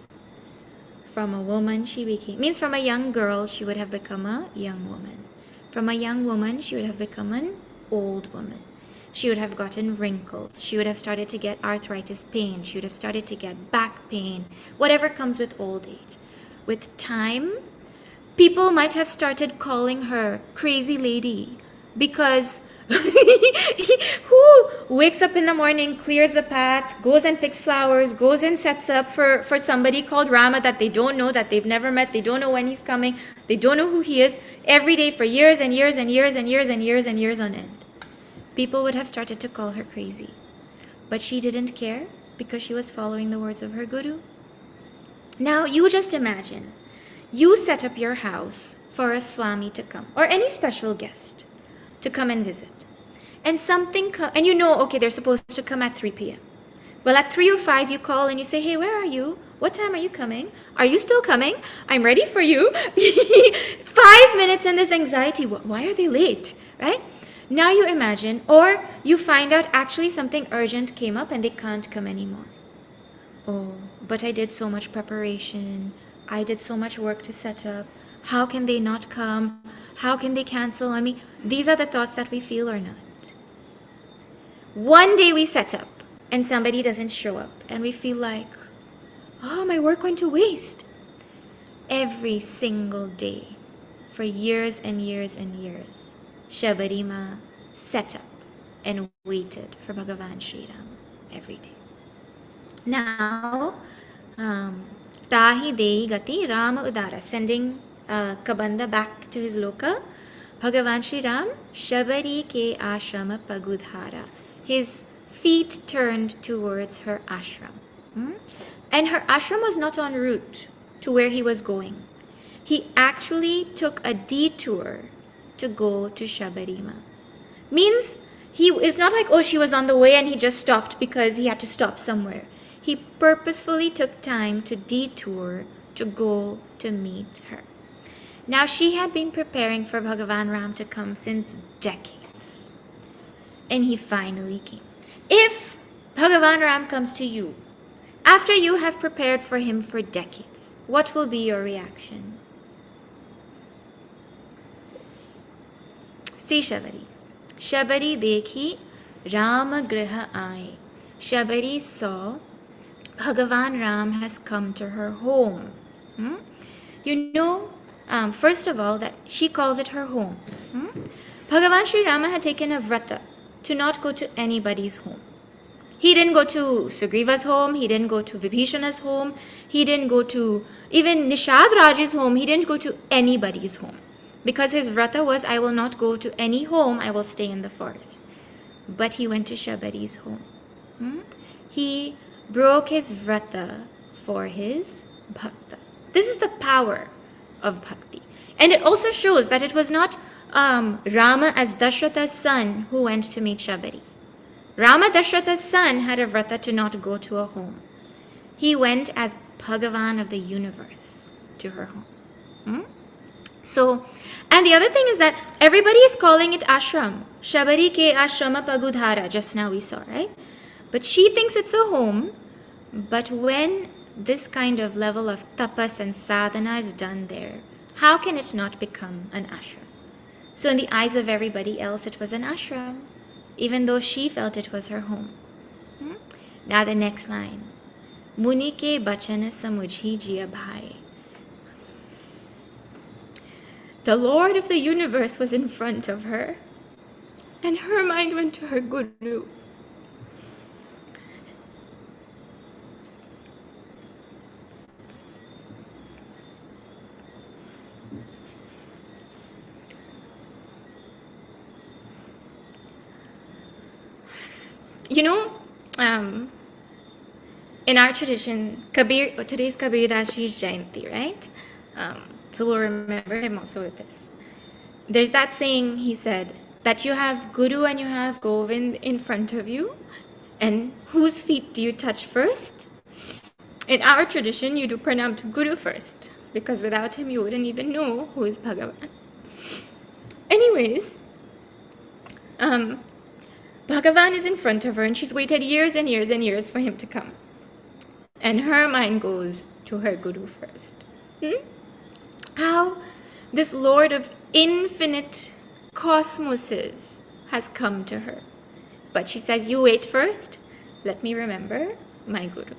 From a woman, from a young girl, she would have become a young woman. From a young woman, she would have become an old woman. She would have gotten wrinkles. She would have started to get arthritis pain. She would have started to get back pain, whatever comes with old age. With time, people might have started calling her crazy lady because who wakes up in the morning, clears the path, goes and picks flowers, goes and sets up for somebody called Rama that they don't know, that they've never met, they don't know when he's coming, they don't know who he is, every day for years and years and years and years and years and years on end. People would have started to call her crazy. But she didn't care because she was following the words of her guru. Now, you just imagine, you set up your house for a Swami to come, or any special guest to come and visit. And and okay, they're supposed to come at 3 p.m. Well, at 3 or 5, you call and you say, hey, where are you? What time are you coming? Are you still coming? I'm ready for you. 5 minutes and this anxiety. Why are they late? Right? Now you imagine, or you find out actually something urgent came up and they can't come anymore. Oh, but I did so much preparation. I did so much work to set up. How can they not come? How can they cancel? I mean, these are the thoughts that we feel or not. One day we set up and somebody doesn't show up and we feel like, oh, my work went to waste. Every single day, for years and years and years, Shabari Ma set up and waited for Bhagavan Sri Rama every day. Now, Tahi Dei Gati Rama Udara, sending Kabanda back to his loka, Bhagavan Sri Ram, Shabari ke ashrama pagudhara. His feet turned towards her ashram. And her ashram was not en route to where he was going. He actually took a detour to go to Shabari Ma. Means it's not like, oh, she was on the way and he just stopped because he had to stop somewhere. He purposefully took time to detour to go to meet her. Now, she had been preparing for Bhagavan Ram to come since decades. And he finally came. If Bhagavan Ram comes to you After you have prepared for him for decades, what will be your reaction? See Shabari. Shabari dekhi Rama griha aaye. Shabari saw Bhagavan Ram has come to her home. You know, first of all, that she calls it her home. Bhagavan Sri Rama had taken a vrata to not go to anybody's home. He didn't go to Sugriva's home. He didn't go to Vibhishana's home. He didn't go to even Nishad Raj's home. He didn't go to anybody's home. Because his vrata was, I will not go to any home. I will stay in the forest. But he went to Shabari's home. He broke his vrata for his bhakta. This is the power of bhakti. And it also shows that it was not Rama as Dashratha's son who went to meet Shabari. Rama, Dashratha's son, had a vrata to not go to a home. He went as Bhagavan of the universe to her home. So, and the other thing is that everybody is calling it ashram. Shabari ke ashrama pagudhara, just now we saw, right? But she thinks it's a home. But when this kind of level of tapas and sadhana is done there, how can it not become an ashram? So in the eyes of everybody else, it was an ashram, even though she felt it was her home. Now the next line. Muni ke bachana samujhi jiya bhai. The Lord of the universe was in front of her, and her mind went to her guru. You know, in our tradition, today's Kabirdaji's Jayanti, right? So we'll remember him also with this. There's that saying, he said, that you have Guru and you have Govind in front of you, and whose feet do you touch first? In our tradition, you do pranam to Guru first, because without him you wouldn't even know who is Bhagavan. Anyways, Bhagavan is in front of her, and she's waited years and years and years for him to come. And her mind goes to her Guru first. How this Lord of infinite cosmoses has come to her. But she says, you wait first. Let me remember my Guru.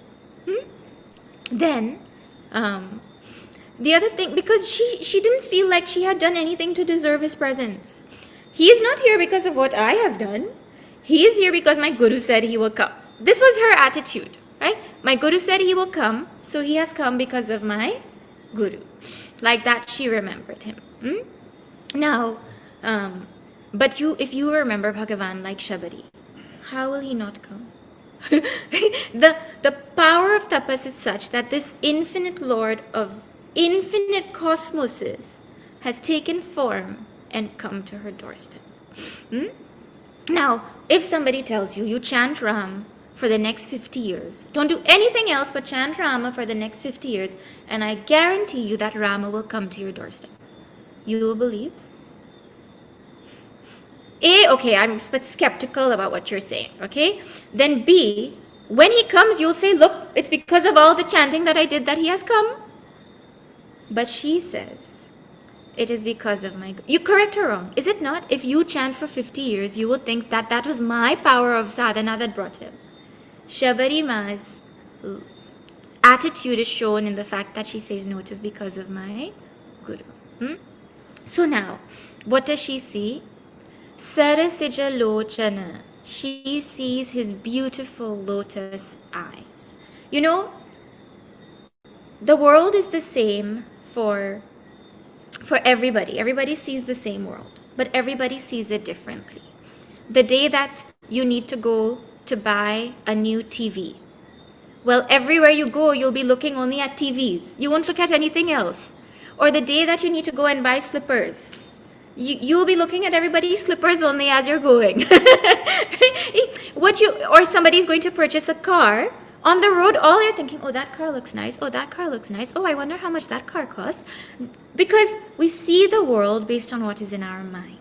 Then, the other thing, because she didn't feel like she had done anything to deserve his presence. He is not here because of what I have done. He is here because my Guru said he will come. This was her attitude, right? My Guru said he will come, so he has come because of my Guru. Like that, she remembered him. Now, but if you remember Bhagavan like Shabari, how will he not come? The power of tapas is such that this infinite Lord of infinite cosmoses has taken form and come to her doorstep. Now, if somebody tells you, you chant Ram for the next 50 years, don't do anything else but chant Rama for the next 50 years, and I guarantee you that Rama will come to your doorstep. You will believe? A, okay, I'm skeptical about what you're saying, okay? Then B, when he comes, you'll say, look, it's because of all the chanting that I did that he has come. But she says, it is because of my... You correct her wrong, is it not? If you chant for 50 years, you will think that that was my power of sadhana that brought him. Shabari Ma's attitude is shown in the fact that she says, no, it is because of my Guru. So now, what does she see? Sarasija Lochana. She sees his beautiful lotus eyes. You know, the world is the same for everybody. Everybody sees the same world, but everybody sees it differently. The day that you need to go to buy a new TV, well, everywhere you go, you'll be looking only at TVs. You won't look at anything else. Or the day that you need to go and buy slippers, you'll be looking at everybody's slippers only as you're going. Or somebody's going to purchase a car. On the road, all they're thinking, oh, that car looks nice. Oh, that car looks nice. Oh, I wonder how much that car costs. Because we see the world based on what is in our mind.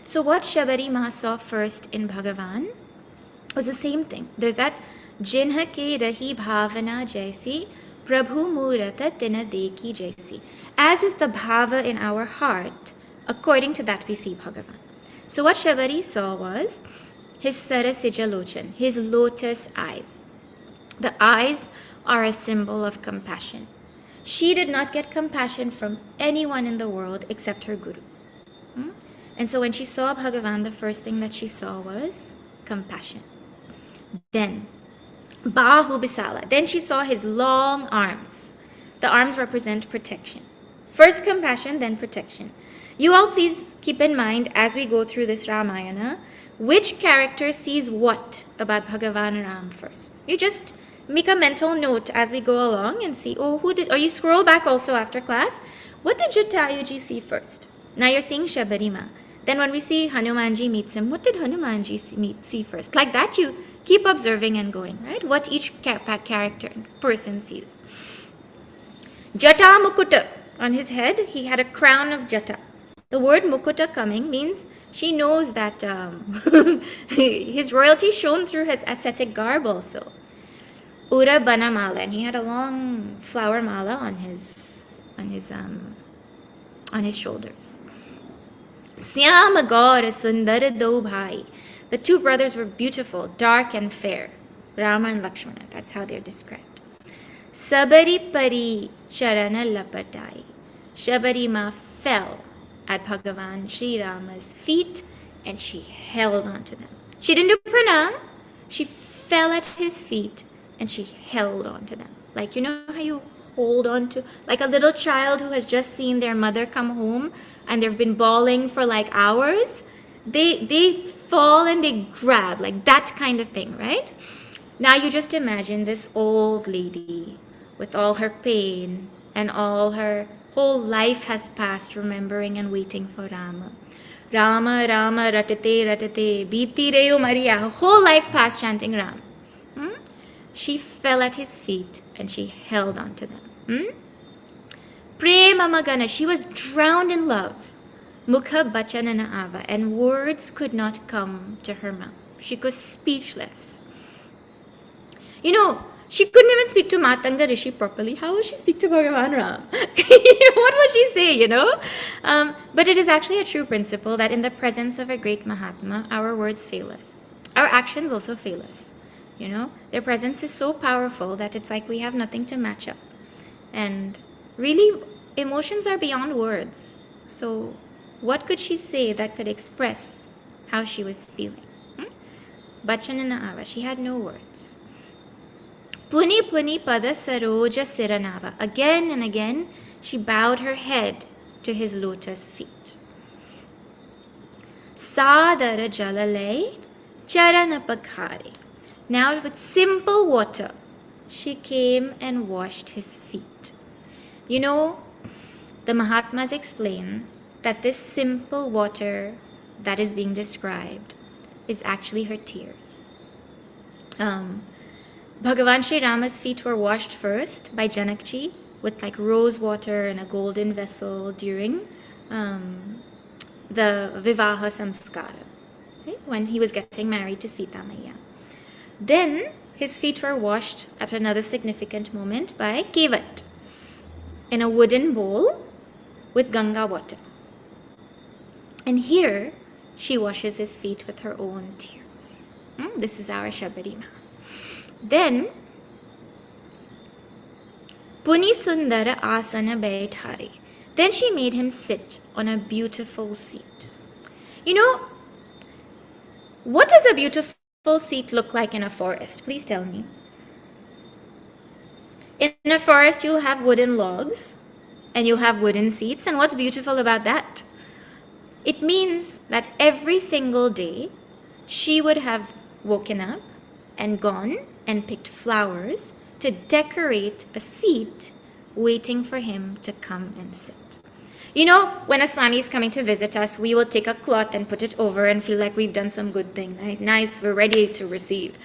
So what Shabari Ma saw first in Bhagavan was the same thing. There's that जिन्ह के रही bhavana jaisi, Prabhu murata tina deki jaisi. As is the bhava in our heart, according to that we see Bhagavan. So what Shabari saw was his sarasijalochan, his lotus eyes. The eyes are a symbol of compassion. She did not get compassion from anyone in the world except her guru. And so when she saw Bhagavan, the first thing that she saw was compassion. Then, Bahu Bisala. Then she saw his long arms. The arms represent protection. First compassion, then protection. You all please keep in mind as we go through this Ramayana, which character sees what about Bhagavan Ram first. You just make a mental note as we go along and see, or you scroll back also after class. What did Jatayuji see first? Now you're seeing Shabarima. Then when we see Hanumanji meets him, what did Hanumanji see first? Like that, you keep observing and going, right? What each character, person sees. Jata Mukuta. On his head, he had a crown of Jata. The word Mukuta coming means she knows that his royalty shone through his ascetic garb also. Ura Banamala, and he had a long flower mala on his shoulders. Syama Gaura Sundara Do Bhai. The two brothers were beautiful, dark and fair. Rama and Lakshmana, that's how they're described. Sabari Pari Charana Lapatai. Shabarima fell at Bhagavan Sri Rama's feet and she held on to them. She didn't do pranam, she fell at his feet and she held on to them. Like, you know how you hold on to, like a little child who has just seen their mother come home and they've been bawling for like hours? They fall and they grab, like that kind of thing, right? Now you just imagine this old lady with all her pain and all her whole life has passed remembering and waiting for Rama. Rama, Rama, ratate, ratate, biti reyo Maria. Her whole life passed chanting Ram. She fell at his feet and she held on to them. Prema Magana, she was drowned in love. Mukha Bachanana Ava, and words could not come to her mouth. She was speechless. You know, she couldn't even speak to Matanga Rishi properly. How would she speak to Bhagavan Ram? What would she say, you know? But it is actually a true principle that in the presence of a great Mahatma, our words fail us. Our actions also fail us. You know, their presence is so powerful that it's like we have nothing to match up. And really, emotions are beyond words. So what could she say that could express how she was feeling? Bachanana Ava, she had no words. Puni Puni Pada Saroja Siranava. Again and again, she bowed her head to his lotus feet. Sadara Jalalay Charana Pakhare. Now with simple water, she came and washed his feet. You know, the Mahatmas explain that this simple water that is being described is actually her tears. Bhagavan Sri Rama's feet were washed first by Janakji with like rose water in a golden vessel during the Vivaha Samskara, right? When he was getting married to Sita Maya. Then his feet were washed at another significant moment by Kevat in a wooden bowl with Ganga water. And here she washes his feet with her own tears. This is our Shabarima. Then Puni Sundara Asana Baithari. Then she made him sit on a beautiful seat. You know, what does a beautiful seat look like in a forest? Please tell me. In a forest, you'll have wooden logs and you'll have wooden seats. And what's beautiful about that? It means that every single day, she would have woken up and gone and picked flowers to decorate a seat waiting for him to come and sit. You know, when a Swami is coming to visit us, we will take a cloth and put it over and feel like we've done some good thing. Nice, we're ready to receive.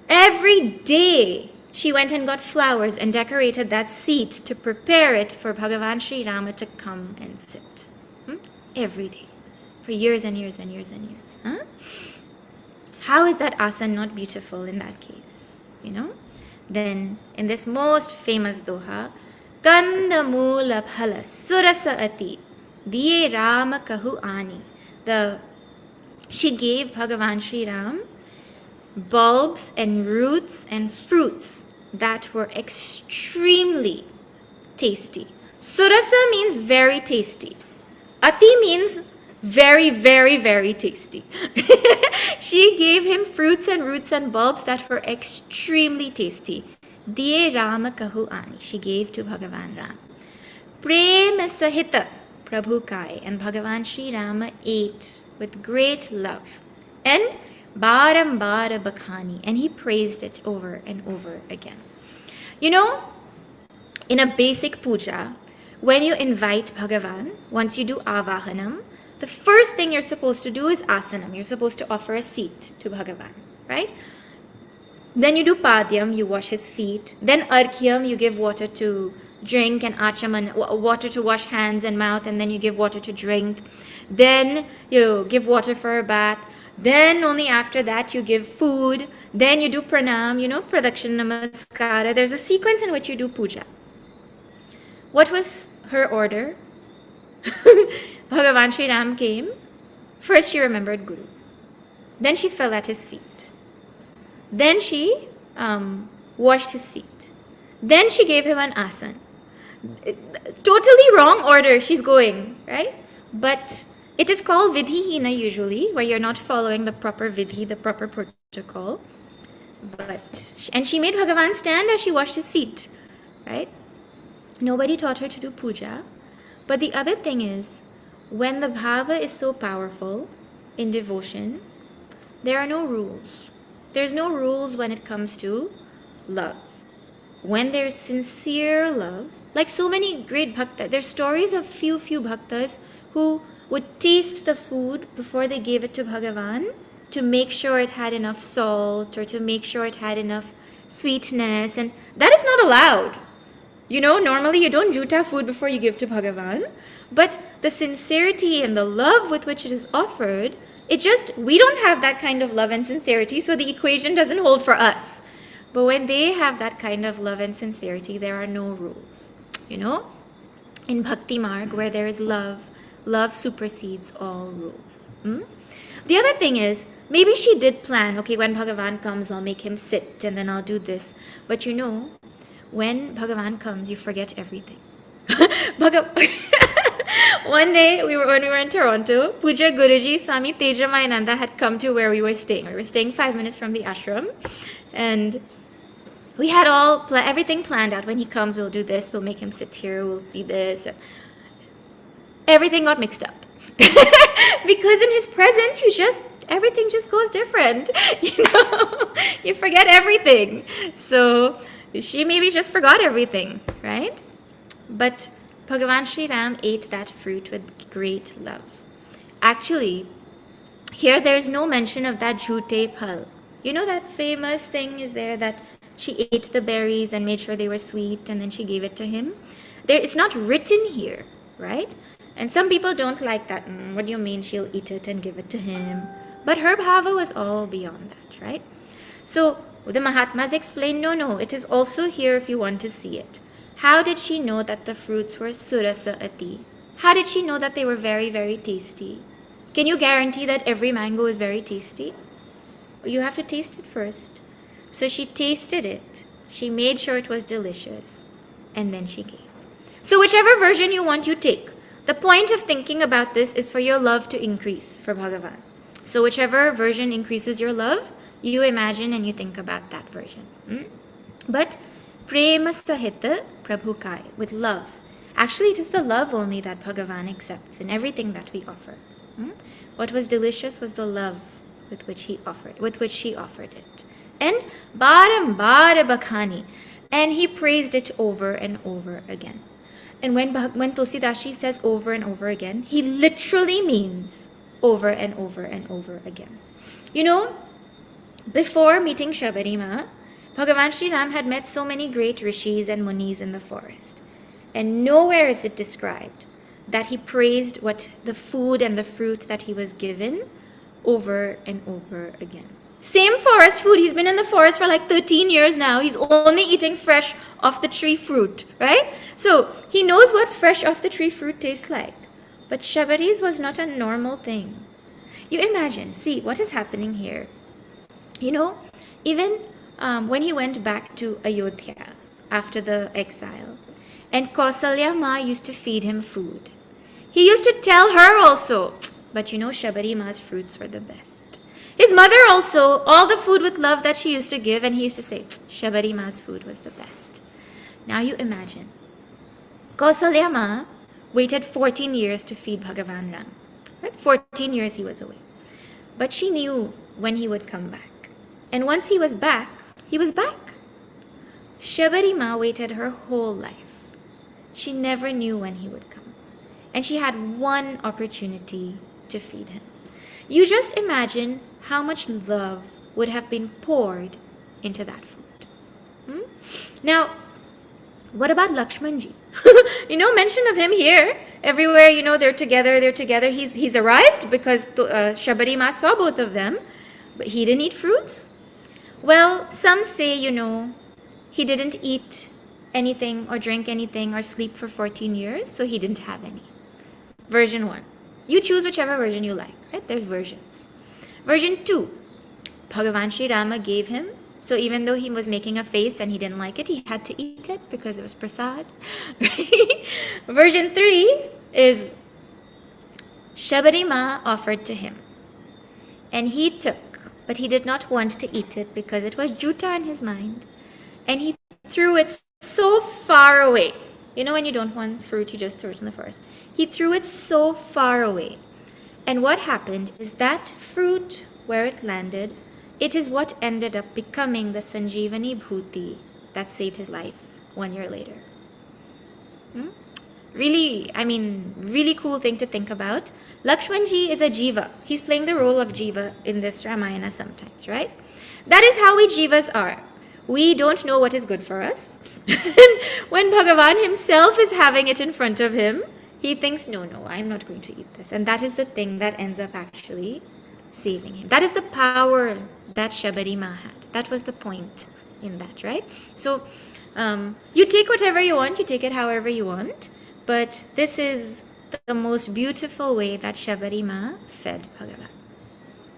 Every day, she went and got flowers and decorated that seat to prepare it for Bhagavan Sri Rama to come and sit. Every day. For years and years and years and years. How is that asana not beautiful in that case? Then in this most famous doha, Kanda Moola Phala Surasa Ati Diye Rama Kahu Ani. She gave Bhagavan Sri Ram bulbs and roots and fruits that were extremely tasty. Surasa means very tasty. Ati means very, very, very tasty. She gave him fruits and roots and bulbs that were extremely tasty. Diye Rama Kahu Ani. She gave to Bhagavan Ram. Prem Sahita Prabhu Kai. And Bhagavan Sri Rama ate with great love. And Barambara Bakhani. And he praised it over and over again. In a basic puja, when you invite Bhagavan, once you do avahanam, the first thing you're supposed to do is asanam. You're supposed to offer a seat to Bhagavan, right? Then you do padyam, you wash his feet. Then arkyam, you give water to drink, and achaman, water to wash hands and mouth, and then you give water to drink. Then you give water for a bath. Then only after that you give food. Then you do pranam, pradakshina namaskara. There's a sequence in which you do puja. What was her order? Bhagavan Sri Ram came. First she remembered Guru. Then she fell at his feet. Then she washed his feet. Then she gave him an asan. Totally wrong order she's going, right? But it is called vidhihina usually, where you're not following the proper vidhi, the proper protocol. And she made Bhagavan stand as she washed his feet, right? Nobody taught her to do puja. But the other thing is, when the bhava is so powerful in devotion, there are no rules. There's no rules when it comes to love. When there's sincere love, like so many great bhaktas, there's stories of few bhaktas who would taste the food before they gave it to Bhagavan to make sure it had enough salt or to make sure it had enough sweetness, and that is not allowed. Normally you don't juta food before you give to Bhagavan, but the sincerity and the love with which it is offered, we don't have that kind of love and sincerity, so the equation doesn't hold for us. But when they have that kind of love and sincerity, there are no rules. In Bhakti Marg, where there is love supersedes all rules. The other thing is, maybe she did plan, okay, when Bhagavan comes, I'll make him sit and then I'll do this. But when Bhagavan comes, you forget everything. One day, when we were in Toronto, Puja Guruji Swami Tejamayananda had come to where we were staying. We were staying 5 minutes from the ashram. And we had everything planned out. When he comes, we'll do this, we'll make him sit here, we'll see this. And everything got mixed up. Because in his presence, everything just goes different. You forget everything. So she maybe just forgot everything, right? But Bhagavan Sri Ram ate that fruit with great love. Actually, here there's no mention of that jhute phal. That famous thing is there that she ate the berries and made sure they were sweet and then she gave it to him. It's not written here, right? And some people don't like that. What do you mean she'll eat it and give it to him? But her bhava was all beyond that, right? So the Mahatmas explained, no, it is also here if you want to see it. How did she know that the fruits were surasa ati? How did she know that they were very, very tasty? Can you guarantee that every mango is very tasty? You have to taste it first. So she tasted it. She made sure it was delicious. And then she gave. So whichever version you want, you take. The point of thinking about this is for your love to increase for Bhagavan. So whichever version increases your love, you imagine and you think about that version. But prema sahita prabhu kai, with love. Actually, it is the love only that Bhagavan accepts in everything that we offer. What was delicious was the love with which she offered it. And barambara bakhani, and he praised it over and over again. And when Tulsidasji says over and over again, he literally means over and over and over again. Before meeting Shabari Ma, Bhagavan Sri Ram had met so many great rishis and munis in the forest. And nowhere is it described that he praised the food and the fruit that he was given over and over again. Same forest food. He's been in the forest for like 13 years now. He's only eating fresh off the tree fruit, right? So he knows what fresh off the tree fruit tastes like. But Shabari's was not a normal thing. You imagine, see what is happening here. You know, even when he went back to Ayodhya after the exile, and Kausalya Ma used to feed him food. He used to tell her also, but you know, Shabari Ma's fruits were the best. His mother also, all the food with love that she used to give, and he used to say, Shabari Ma's food was the best. Now you imagine, Kausalya Ma waited 14 years to feed Bhagavan Ram. Right? 14 years he was away. But she knew when he would come back. And once he was back, he was back. Shabari Ma waited her whole life. She never knew when he would come. And she had one opportunity to feed him. You just imagine how much love would have been poured into that food. Now, what about Lakshmanji? Mention of him here. Everywhere, they're together. He's arrived because Shabari Ma saw both of them, but he didn't eat fruits. Well, some say, he didn't eat anything or drink anything or sleep for 14 years, so he didn't have any. Version 1. You choose whichever version you like, right? There's versions. Version 2. Bhagavan Sri Rama gave him, so even though he was making a face and he didn't like it, he had to eat it because it was prasad. Version 3 is Shabari Ma offered to him. And he took, but he did not want to eat it because it was juta in his mind. And he threw it so far away. When you don't want fruit, you just throw it in the forest. He threw it so far away. And what happened is that fruit, where it landed, it is what ended up becoming the Sanjeevani Bhuti that saved his life 1 year later. Really cool thing to think about. Lakshmanji is a jiva. He's playing the role of jiva in this Ramayana sometimes, right? That is how we jivas are. We don't know what is good for us. When Bhagavan himself is having it in front of him, he thinks, no, I'm not going to eat this. And that is the thing that ends up actually saving him. That is the power that Shabari Ma had. That was the point in that, right? So you take whatever you want, you take it however you want, but this is the most beautiful way that Shabari Ma fed Bhagavan.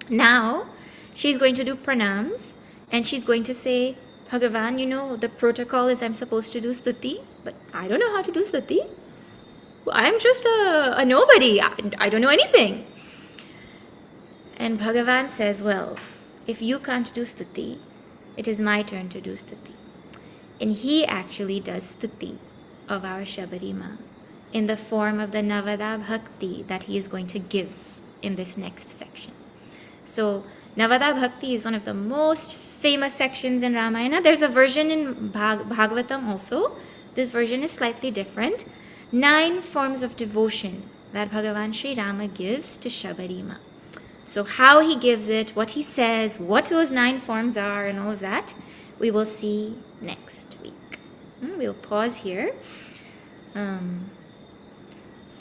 Now, she's going to do pranams, and she's going to say, Bhagavan, the protocol is I'm supposed to do stuti, but I don't know how to do stuti. I'm just a nobody. I don't know anything. And Bhagavan says, well, if you can't do stuti, it is my turn to do stuti. And he actually does stuti of our Shabari Ma in the form of the Navada Bhakti that he is going to give in this next section. So Navada Bhakti is one of the most famous sections in Ramayana. There's a version in Bhagavatam also. This version is slightly different. 9 forms of devotion that Bhagavan Sri Rama gives to Shabari Ma. So how he gives it, what he says, what those 9 forms are, and all of that, we will see next week. We'll pause here.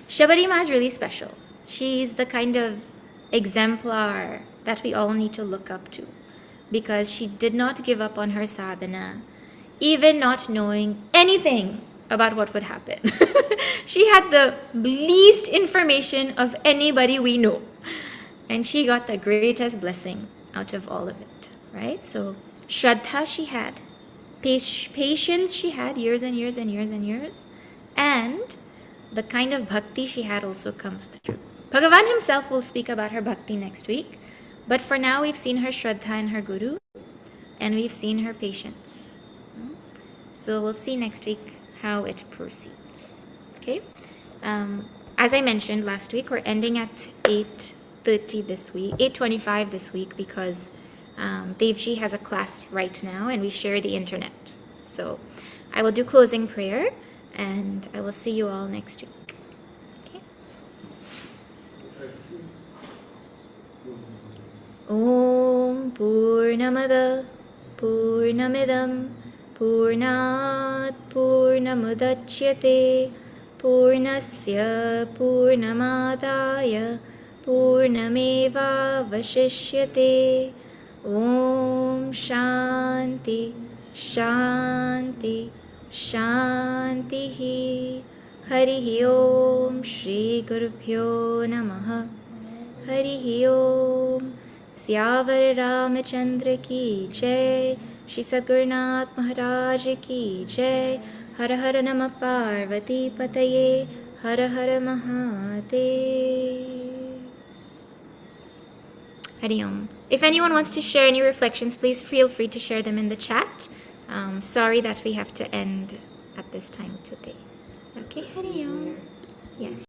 Shabari Ma is really special. She's the kind of exemplar that we all need to look up to, because she did not give up on her sadhana, even not knowing anything about what would happen. She had the least information of anybody we know. And she got the greatest blessing out of all of it, right? So Shraddha she had, patience she had, years and years and years and years, and the kind of bhakti she had also comes through. Bhagavan himself will speak about her bhakti next week, but for now we've seen her Shraddha in her Guru, and we've seen her patience. So we'll see next week how it proceeds. Okay? As I mentioned last week, we're ending at 8:30 this week, 8:25 this week, because Devji has a class right now and we share the internet. So I will do closing prayer and I will see you all next week. Okay? Om Purnamada Purnamidam Purnat Purnamudachyate Purnasya Purnamadaya Purnameva Vashishyate Om Shanti Shanti Shantihi. Harihi Om Shri Gurubhyo Namaha. Harihi Om. Syavar Ramachandra ki jai. Shri Sadgurnath Maharaj ki jai. Har Har Namah Parvati Pataye. Har Har Mahadev. Hari Om. If anyone wants to share any reflections, please feel free to share them in the chat. Sorry that we have to end at this time today. Okay, Hari Om. Yes.